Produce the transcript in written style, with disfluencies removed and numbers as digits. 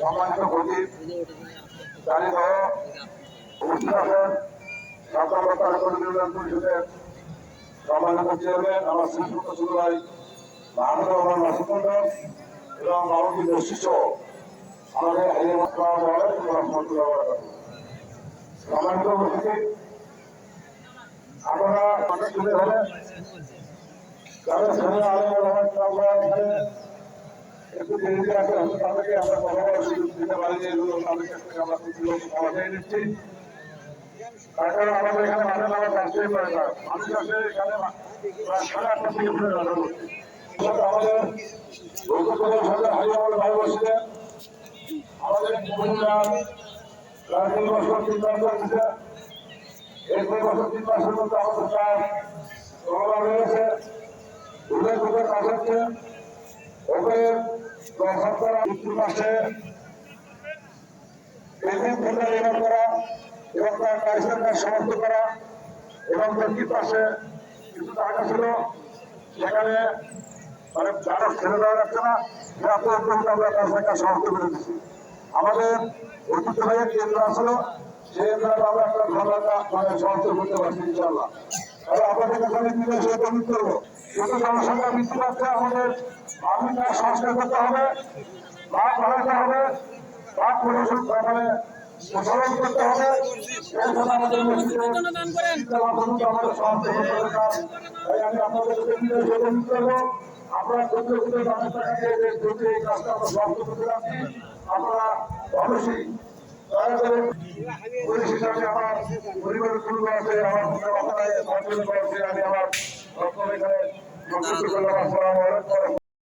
সম্মানিত খতিব জানিত উপস্থিত আছেন সাধারণ পরিষদের সম্মানিত চেয়ারম্যান আমার শ্রীযুক্ত ছোট ভাই মাহমুদ রহমান মাসুদ এবং মাহমুদ বশিষ্ঠ আমাদের সম্মানিত উপস্থিতি আপনারা তুলে ধরেন যাদের ছেলে আলম একটু দেরিতে আসে তাদেরকে আমরা কথা বলার সুযোগ দিতে পারি যে তাদের কাছ থেকে আমরা কিছু লোক সমাধান নিচ্ছি তার কারণ আমাদের এখানে মানুষ আমার কাজটাই করে না মানুষ আসে এখানে প্রায় 8:30 থেকে ঘুরে রাখা করছে আমাদের হারিয়ামাল ভাই বসছিলেন আমাদের মহিলা প্রায় 2 বছর 3 মাস চলছে এই 2 বছর 3 মাসের মধ্যে আমাদের কাজ সমাধান হয়েছে উল্লেখযোগ্য কাজ হচ্ছে ওদের মাসে নির্মাণ করা এবং তার লাইসেন্স কাজ সমাপ্ত করা এবং দক্ষিণ পাশে কিছু টাকা ছিল সেখানে মানে যারা ছেড়ে দেওয়া যাচ্ছে না আমরা লাইসেন্স কাজ সমাপ্ত করে দিচ্ছি আমাদের ঐতিহ্যবাহী কেন্দ্র আসলো সেই কেন্দ্র আমরা একটা ভালো মানে সমাপ্ত করতে পারছি ইনশাআল্লাহ তাহলে আপনাদের কাছে আমি অনুরোধ করবো কিন্তু জনসংখ্যা বৃদ্ধি পাচ্ছে আমাদের আধুনিক সংস্কার করতে হবে বাঘ বাড়াতে হবে বাঘ পরিবেশন মানে প্রচলন করতে হবে এই জন্য আমাদের আমাদের সমাপ্ত করতে হবে তাই আমি আপনাদেরকে অনুরোধ করবো আপনারা ক্ষুদ্র ক্ষুদ্র দামের টাকা দিয়ে যদি এই কাজটা আমরা সমাপ্ত করতে পারছি আপনারা অবশ্যই দয়া করে পুলিশ হিসাবে আমার পরিবারের কুটুম্ব আছে আমার আমি আমার বক্তব্য এখানে